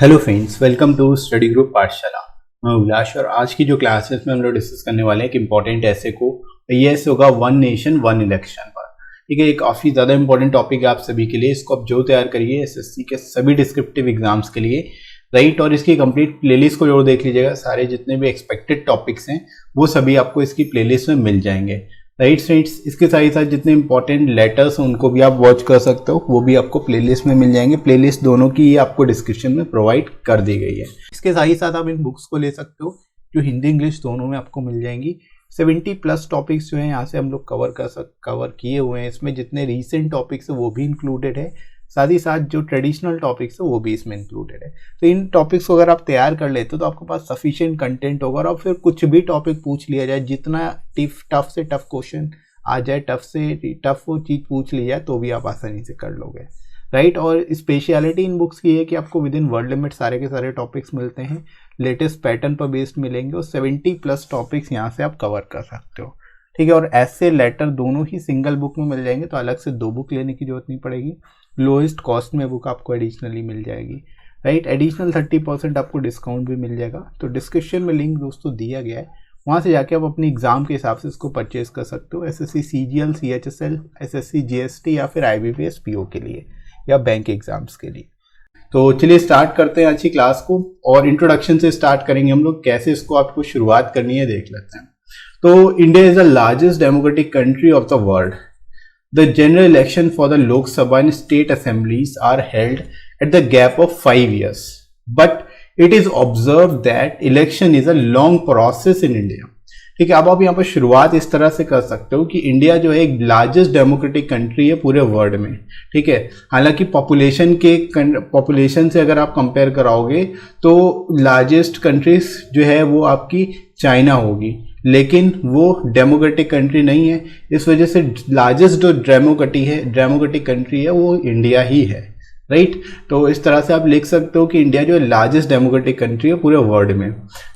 Hello friends, welcome to study group Pathshala. मैं उल्लास और आज की जो क्लासेस में हम लोग डिस्कस करने वाले हैं कि इंपॉर्टेंट ऐसे को ये ऐसे होगा वन नेशन वन इलेक्शन पर। ठीक है, ये काफ़ी ज़्यादा इंपॉर्टेंट टॉपिक है आप सभी के लिए। इसको आप जो तैयार करिए एसएससी के सभी डिस्क्रिप्टिव एग्जाम्स के लिए, राइट। और इसकी कंप्लीट प्लेलिस्ट को जरूर देख लीजिएगा। सारे जितने भी एक्सपेक्टेड टॉपिक्स हैं वो सभी आपको इसकी प्लेलिस्ट में मिल जाएंगे, राइट फ्रेंड्स। इसके साथ ही साथ जितने इंपॉर्टेंट लेटर्स हैं उनको भी आप वॉच कर सकते हो, वो भी आपको प्लेलिस्ट में मिल जाएंगे। प्लेलिस्ट दोनों की आपको डिस्क्रिप्शन में प्रोवाइड कर दी गई है। इसके साथ ही साथ आप इन बुक्स को ले सकते हो जो हिंदी इंग्लिश दोनों में आपको मिल जाएंगी। 70+ टॉपिक्स जो हैं यहाँ से हम लोग कवर किए हुए हैं। इसमें जितने रीसेंट टॉपिक्स है वो भी इंक्लूडेड है, साथ ही साथ जो ट्रेडिशनल टॉपिक्स है वो भी इसमें इंक्लूडेड है। तो इन टॉपिक्स को अगर आप तैयार कर लेते हो तो आपके पास सफिशिएंट कंटेंट होगा। और फिर कुछ भी टॉपिक पूछ लिया जाए, जितना टफ से टफ क्वेश्चन आ जाए, टफ से टफ वो चीज़ पूछ ली जाए तो भी आप आसानी से कर लोगे, राइट। और स्पेशलिटी इन बुक्स की है कि आपको विद इन वर्ड लिमिट सारे के सारे टॉपिक्स मिलते हैं, लेटेस्ट पैटर्न पर बेस्ड मिलेंगे और 70+ टॉपिक्स यहाँ से आप कवर कर सकते हो। ठीक है, और ऐसे लेटर दोनों ही सिंगल बुक में मिल जाएंगे, तो अलग से 2 बुक लेने की जरूरत नहीं पड़ेगी। लोएस्ट कॉस्ट में बुक आपको एडिशनली मिल जाएगी, राइट। एडिशनल 30% आपको डिस्काउंट भी मिल जाएगा। तो डिस्क्रिप्शन में लिंक दोस्तों दिया गया है, वहाँ से जाके आप अपनी एग्जाम के हिसाब से इसको परचेज कर सकते हो। SSC CGL, CHSL, SSC GST या फिर आईबीपीएस पीओ के लिए या बैंक एग्जाम्स के लिए। तो चलिए स्टार्ट करते हैं आज की क्लास को, और इंट्रोडक्शन से स्टार्ट करेंगे हम लोग। कैसे इसको आपको शुरुआत करनी है देख लेते हैं। तो India is the largest democratic country of the world. The general election for the Lok Sabha and state assemblies are held at the gap of 5 years. But it is observed that election is a long process in India. ठीक है, अब आप यहाँ पर शुरुआत इस तरह से कर सकते हो कि इंडिया जो है एक लार्जेस्ट डेमोक्रेटिक कंट्री है पूरे वर्ल्ड में। ठीक है, हालांकि पॉपुलेशन से अगर आप कंपेयर कराओगे तो लार्जेस्ट कंट्रीज जो है वो आपकी चाइना होगी, लेकिन वो डेमोक्रेटिक कंट्री नहीं है। इस वजह से लार्जेस्ट जो डेमोक्रेटिक कंट्री है वो इंडिया ही है, राइट। तो इस तरह से आप लिख सकते हो कि इंडिया जो है लार्जेस्ट डेमोक्रेटिक कंट्री है पूरे वर्ल्ड में।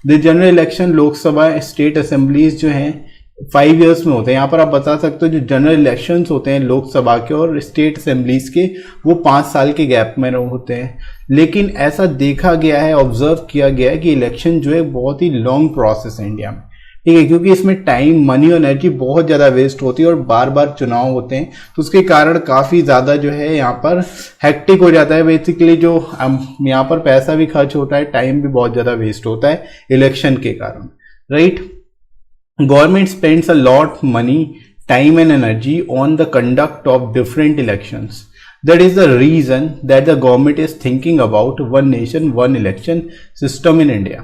The general election Lok Sabha state assemblies जो हैं 5 ईयर्स में होते हैं। यहाँ पर आप बता सकते हो जो जनरल इलेक्शंस होते हैं लोकसभा के और स्टेट असेंबलीज के, वो 5 साल के गैप में होते हैं। लेकिन ऐसा देखा गया है, ऑब्जर्व किया गया है कि इलेक्शन जो है बहुत ही लॉन्ग प्रोसेस है इंडिया में। ठीक है, क्योंकि इसमें टाइम, मनी और एनर्जी बहुत ज़्यादा वेस्ट होती है और बार बार चुनाव होते हैं, तो उसके कारण काफ़ी ज़्यादा जो है यहाँ पर हेक्टिक हो जाता है। बेसिकली जो यहाँ पर पैसा भी खर्च होता है, टाइम भी बहुत ज़्यादा वेस्ट होता है इलेक्शन के कारण, right. Government spends a lot money, time and energy on the conduct of different elections. That is the reason that the government is thinking about one nation one election system in India.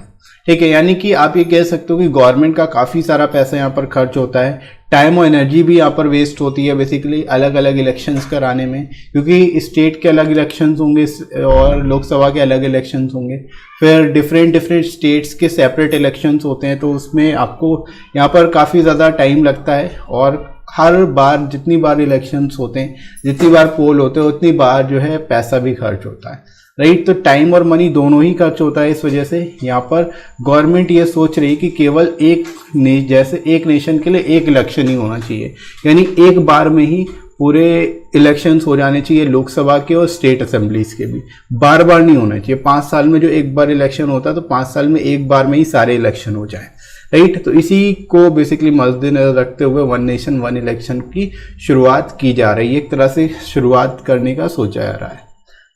ठीक है, यानी कि आप ये कह सकते हो कि गवर्नमेंट का काफ़ी सारा पैसा यहाँ पर खर्च होता है, टाइम और एनर्जी भी यहाँ पर वेस्ट होती है बेसिकली अलग अलग इलेक्शंस कराने में, क्योंकि स्टेट के अलग इलेक्शंस होंगे और लोकसभा के अलग इलेक्शंस होंगे, फिर डिफरेंट स्टेट्स के सेपरेट इलेक्शंस होते हैं, तो उसमें आपको यहाँ पर काफ़ी ज़्यादा टाइम लगता है। और हर बार जितनी बार इलेक्शंस होते हैं, जितनी बार पोल होते हैं, उतनी बार जो है पैसा भी खर्च होता है, राइट। तो टाइम और मनी दोनों ही खर्च होता है। इस वजह से यहाँ पर गवर्नमेंट ये सोच रही है कि केवल एक नेशन के लिए एक इलेक्शन ही होना चाहिए, यानी एक बार में ही पूरे इलेक्शंस हो जाने चाहिए, लोकसभा के और स्टेट असेंबलीज के भी। बार बार नहीं होना चाहिए। 5 साल में जो एक बार इलेक्शन होता है, तो 5 साल में एक बार में ही सारे इलेक्शन हो जाए, राइट। तो इसी को बेसिकली मद्देनजर रखते हुए वन नेशन वन इलेक्शन की शुरुआत की जा रही है। एक तरह से शुरुआत करने का सोचा जा रहा है,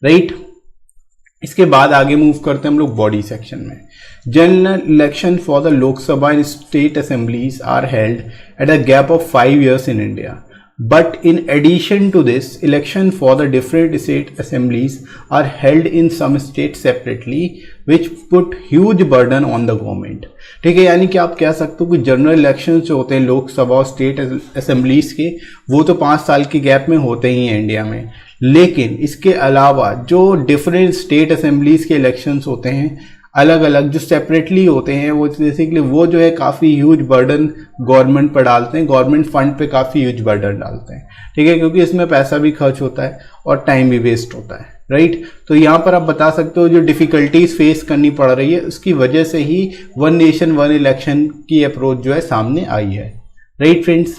राइट। इसके बाद आगे मूव करते हैं हम लोग बॉडी सेक्शन में। General election for the Lok Sabha and state assemblies are held at a gap of 5 years in India. But in addition to this, election for the different state assemblies are held in some states separately, which put huge burden on the government. ठीक है, यानी कि आप कह सकते हो कि general elections जो होते हैं लोकसभा और स्टेट असेंबलीज के, वो तो 5 साल के गैप में होते ही हैं इंडिया में। लेकिन इसके अलावा जो डिफरेंट स्टेट असेंबलीज के इलेक्शंस होते हैं अलग अलग, जो सेपरेटली होते हैं, वो बेसिकली वो जो है काफ़ी ह्यूज बर्डन गवर्नमेंट पर डालते हैं, गवर्नमेंट फंड पे काफ़ी ह्यूज बर्डन डालते हैं। ठीक है, क्योंकि इसमें पैसा भी खर्च होता है और टाइम भी वेस्ट होता है, राइट। तो यहाँ पर आप बता सकते हो जो डिफ़िकल्टीज फेस करनी पड़ रही है, उसकी वजह से ही वन नेशन वन इलेक्शन की अप्रोच जो है सामने आई है, right friends.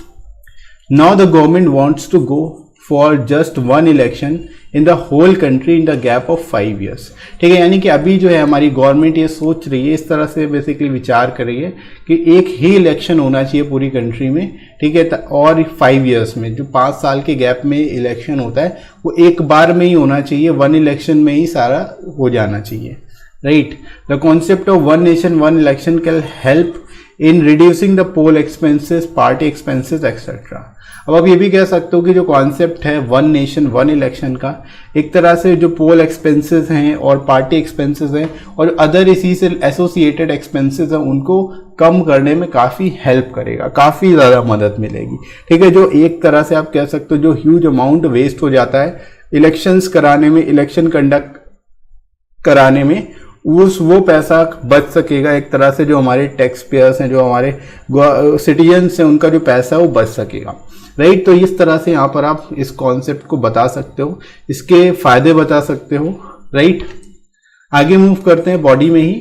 Now the government wants to go for just one election in the whole country in the gap of 5 years। ठीक है, यानी कि अभी जो है हमारी गवर्नमेंट ये सोच रही है, इस तरह से बेसिकली विचार कर रही है कि एक ही इलेक्शन होना चाहिए पूरी कंट्री में। ठीक है, और 5 years में, जो 5 साल के गैप में इलेक्शन होता है वो एक बार में ही होना चाहिए, वन इलेक्शन में ही सारा हो जाना चाहिए। Right, the concept of one nation one election can help in reducing the poll expenses, party expenses etcetera. अब आप ये भी कह सकते हो कि जो कॉन्सेप्ट है वन नेशन वन इलेक्शन का, एक तरह से जो पोल एक्सपेंसेस हैं और पार्टी एक्सपेंसेस हैं और अदर इसी से एसोसिएटेड एक्सपेंसेस हैं, उनको कम करने में काफ़ी हेल्प करेगा, काफ़ी ज़्यादा मदद मिलेगी। ठीक है, जो एक तरह से आप कह सकते हो जो ह्यूज अमाउंट वेस्ट हो जाता है इलेक्शंस कराने में, इलेक्शन कंडक्ट कराने में, वो पैसा बच सकेगा। एक तरह से जो हमारे टैक्स पेयर्स हैं, जो हमारे सिटीजन्स हैं, उनका जो पैसा है वो बच सकेगा। राइट, तो इस तरह से यहाँ पर आप इस कॉन्सेप्ट को बता सकते हो, इसके फायदे बता सकते हो। राइट, आगे मूव करते हैं बॉडी में ही।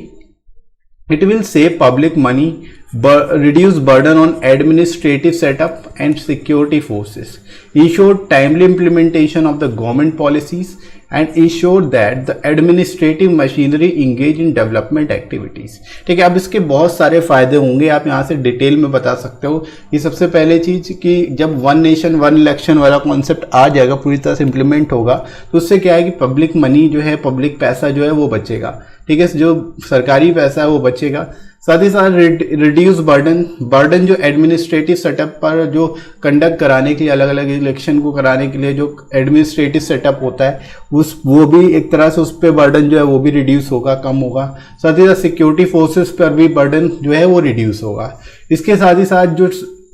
It will save public money, reduce burden on administrative setup and security forces, ensure timely implementation of the government policies and ensure that the administrative machinery engage in development activities। ठीक है, अब इसके बहुत सारे फायदे होंगे, आप यहाँ से डिटेल में बता सकते हो। ये सबसे पहले चीज कि जब वन नेशन वन इलेक्शन वाला कॉन्सेप्ट आ जाएगा, पूरी तरह से इम्प्लीमेंट होगा, तो उससे क्या है कि पब्लिक मनी जो है, पब्लिक पैसा जो है वो बचेगा। ठीक है, जो सरकारी पैसा है वो बचेगा। साथ ही साथ रिड्यूस बर्डन जो एडमिनिस्ट्रेटिव सेटअप पर जो कंडक्ट कराने के लिए, अलग अलग इलेक्शन को कराने के लिए जो एडमिनिस्ट्रेटिव सेटअप होता है वो भी एक तरह से उस पर बर्डन जो है वो भी रिड्यूस होगा, कम होगा। साथ ही साथ सिक्योरिटी फोर्सेस पर भी बर्डन जो है वो रिड्यूस होगा। इसके साथ ही साथ जो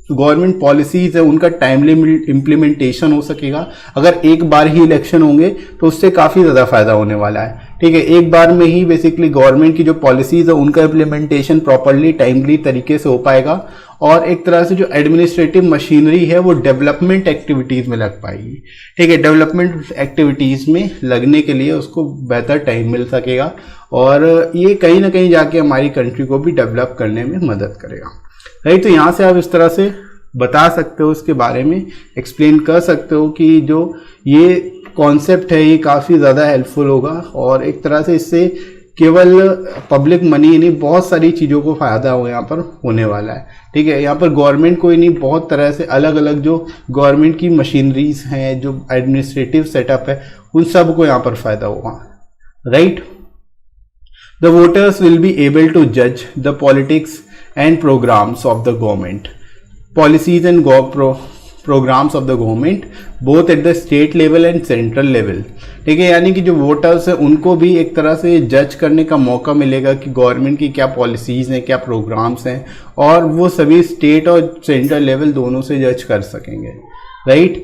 गवर्नमेंट पॉलिसीज है उनका टाइमली इम्प्लीमेंटेशन हो सकेगा। अगर एक बार ही इलेक्शन होंगे तो उससे काफ़ी ज़्यादा फायदा होने वाला है। ठीक है, एक बार में ही बेसिकली गवर्नमेंट की जो पॉलिसीज है उनका इम्प्लीमेंटेशन प्रॉपरली टाइमली तरीके से हो पाएगा और एक तरह से जो एडमिनिस्ट्रेटिव मशीनरी है वो डेवलपमेंट एक्टिविटीज़ में लग पाएगी। ठीक है, डेवलपमेंट एक्टिविटीज़ में लगने के लिए उसको बेहतर टाइम मिल सकेगा और ये कहीं ना कहीं जाके हमारी कंट्री को भी डेवलप करने में मदद करेगा। राइट, तो यहाँ से आप इस तरह से बता सकते हो, इसके बारे में एक्सप्लेन कर सकते हो कि जो ये कॉन्सेप्ट है ये काफ़ी ज़्यादा हेल्पफुल होगा और एक तरह से इससे केवल पब्लिक मनी नहीं, बहुत सारी चीज़ों को फ़ायदा हो यहाँ पर होने वाला है। ठीक है, यहाँ पर गवर्नमेंट को ही नहीं, बहुत तरह से अलग अलग जो गवर्नमेंट की मशीनरीज हैं, जो एडमिनिस्ट्रेटिव सेटअप है, उन सब को यहाँ पर फ़ायदा होगा। Right, the voters will be able to जज the politics and programs of the government, policies and programs of the government both at the state level and central level। ठीक है, यानी कि जो वोटर्स हैं उनको भी एक तरह से जज करने का मौका मिलेगा कि गवर्नमेंट की क्या पॉलिसीज़ हैं, क्या प्रोग्राम्स हैं, और वो सभी स्टेट और सेंट्रल लेवल दोनों से जज कर सकेंगे। Right,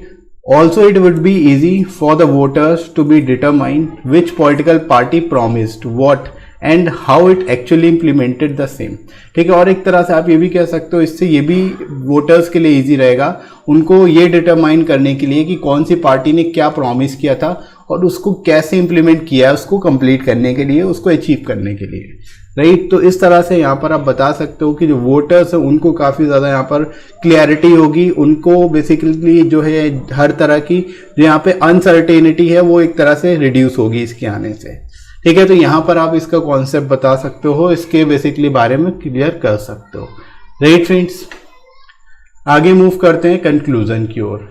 also it would be easy for the voters to be determined which political party promised what and how it actually implemented the same. ठीक है, और एक तरह से आप ये भी कह सकते हो, इससे ये भी वोटर्स के लिए इजी रहेगा उनको ये डिटरमाइन करने के लिए कि कौन सी पार्टी ने क्या प्रॉमिस किया था और उसको कैसे इम्प्लीमेंट किया है, उसको कंप्लीट करने के लिए, उसको अचीव करने के लिए। राइट, तो इस तरह से यहाँ पर आप बता सकते हो कि जो वोटर्स हैं उनको काफ़ी ज़्यादा यहाँ पर क्लैरिटी होगी, उनको बेसिकली जो है हर तरह की जो यहाँ पे अनसर्टेनिटी है वो एक तरह से रिड्यूस होगी इसके आने से। ठीक है, तो यहाँ पर आप इसका कॉन्सेप्ट बता सकते हो, इसके बेसिकली बारे में क्लियर कर सकते हो। राइट फ्रेंड्स, आगे मूव करते हैं कंक्लूजन की ओर।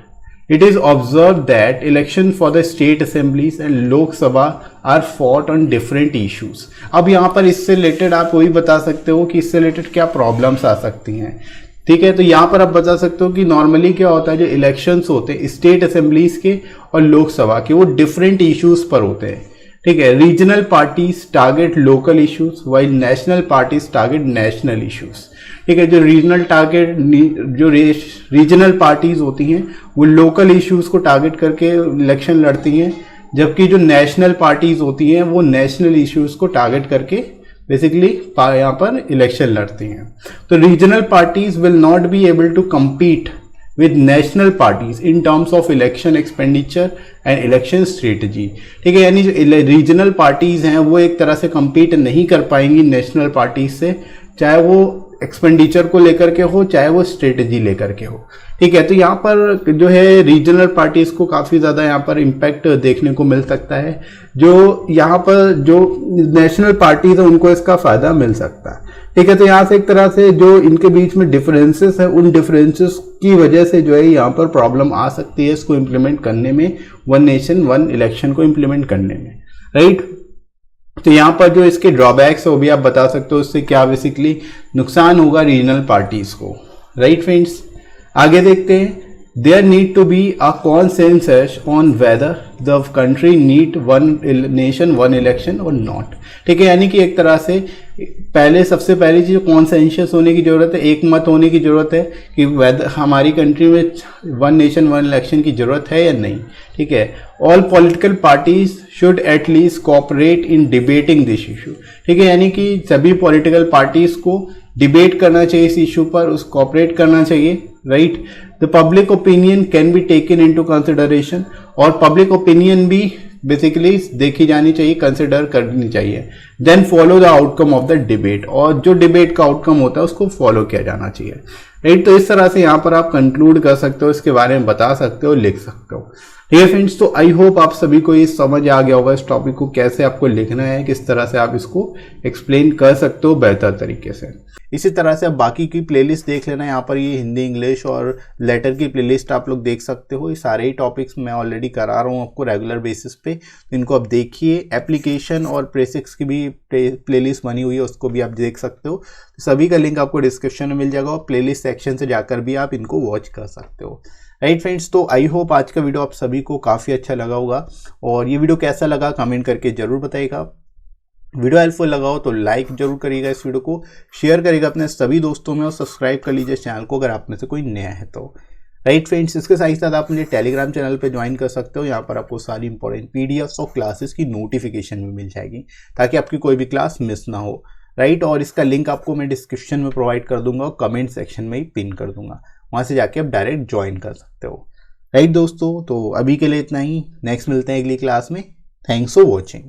It is observe that election for the state assemblies and Lok Sabha are fought on different issues. अब यहाँ पर इससे रिलेटेड आप वही बता सकते हो कि इससे रिलेटेड क्या प्रॉब्लम्स आ सकती हैं। ठीक है, तो यहाँ पर आप बता सकते हो कि नॉर्मली क्या होता है, जो इलेक्शंस होते हैं स्टेट असेंबलीज के और लोकसभा के, वो डिफरेंट इश्यूज पर होते हैं। ठीक है, regional parties target local issues while national parties target national issues. ठीक है, जो रीजनल पार्टीज होती हैं वो लोकल इश्यूज को टारगेट करके इलेक्शन लड़ती हैं, जबकि जो नेशनल पार्टीज होती हैं वो नेशनल इश्यूज को टारगेट करके बेसिकली यहाँ पर इलेक्शन लड़ती हैं। तो regional parties will not be able to compete with national parties in terms of election expenditure and election strategy। ठीक है, यानी जो रीजनल पार्टीज हैं वो एक तरह से compete नहीं कर पाएंगी नेशनल पार्टीज से, चाहे वो एक्सपेंडिचर को लेकर के हो, चाहे वो स्ट्रेटेजी लेकर के हो। ठीक है, तो यहाँ पर जो है रीजनल पार्टीज को काफ़ी ज़्यादा यहाँ पर इम्पैक्ट देखने को मिल सकता है। जो यहाँ पर जो नेशनल पार्टीज है उनको इसका फ़ायदा मिल सकता है। ठीक है, तो यहाँ से एक तरह से जो इनके बीच में डिफरेंसेस है, उन डिफरेंसेस की वजह से जो है यहाँ पर प्रॉब्लम आ सकती है इसको इम्प्लीमेंट करने में, वन नेशन वन इलेक्शन को इम्प्लीमेंट करने में, राइट। तो यहाँ पर जो इसके ड्रॉबैक्स है वो भी आप बता सकते हो, उससे क्या बेसिकली नुकसान होगा रीजनल पार्टीज को, राइट फ्रेंड्स। आगे देखते हैं, there need to be a consensus on whether the country need one nation one election और नॉट। ठीक है, यानी कि एक तरह से पहले सबसे पहली चीज कॉन्सेंसस होने की जरूरत है, एक मत होने की जरूरत है कि वेदर हमारी कंट्री में वन नेशन वन इलेक्शन की जरूरत है या नहीं। ठीक है, all political parties should at least cooperate in debating this issue. ठीक है, यानी कि सभी पॉलिटिकल पार्टीज को डिबेट करना चाहिए इस इशू पर, उस कोऑपरेट करना चाहिए, right. The public opinion can be taken into consideration, और पब्लिक ओपिनियन भी बेसिकली देखी जानी चाहिए, कंसिडर करनी चाहिए। Then follow the outcome of the debate, और जो डिबेट का आउटकम होता है उसको फॉलो किया जाना चाहिए, राइट। तो इस तरह से यहाँ पर आप कंक्लूड कर सकते हो, इसके बारे में बता सकते हो, लिख सकते हो। ठीक है फ्रेंड्स, तो आई होप आप सभी को ये समझ आ गया होगा इस टॉपिक को कैसे आपको लिखना है, किस तरह से आप इसको एक्सप्लेन कर सकते हो बेहतर तरीके से। इसी तरह से आप बाकी की प्लेलिस्ट देख लेना, यहाँ पर ये हिंदी इंग्लिश और लेटर की प्लेलिस्ट आप लोग देख सकते हो। ये सारे ही टॉपिक्स मैं ऑलरेडी करा रहा हूँ आपको रेगुलर बेसिस पे, तो इनको आप देखिए। एप्लीकेशन और प्रेसिक्स की भी प्लेलिस्ट बनी हुई है, उसको भी आप देख सकते हो। तो सभी का लिंक आपको डिस्क्रिप्शन में मिल जाएगा, और प्लेलिस्ट सेक्शन से जाकर भी आप इनको वॉच कर सकते हो, राइट फ्रेंड्स। तो आई होप आज का वीडियो आप सभी को काफ़ी अच्छा लगा होगा, और ये वीडियो कैसा लगा कमेंट करके जरूर बताइएगा। वीडियो हेल्पफुल लगा हो तो लाइक जरूर करिएगा, इस वीडियो को शेयर करिएगा अपने सभी दोस्तों में, और सब्सक्राइब कर लीजिए चैनल को अगर आप में से कोई नया है तो, राइट फ्रेंड्स। इसके साथ साथ आप मुझे टेलीग्राम चैनल पे ज्वाइन कर सकते हो, यहाँ पर आपको सारी इंपॉर्टेंट पीडीएफ्स और क्लासेस की नोटिफिकेशन भी मिल जाएगी, ताकि आपकी कोई भी क्लास मिस ना हो, राइट। और इसका लिंक आपको मैं डिस्क्रिप्शन में प्रोवाइड कर दूंगा और कमेंट सेक्शन में ही पिन कर दूंगा, वहाँ से जाके आप डायरेक्ट ज्वाइन कर सकते हो, राइट दोस्तों। तो अभी के लिए इतना ही, नेक्स्ट मिलते हैं अगली क्लास में। Thanks for watching.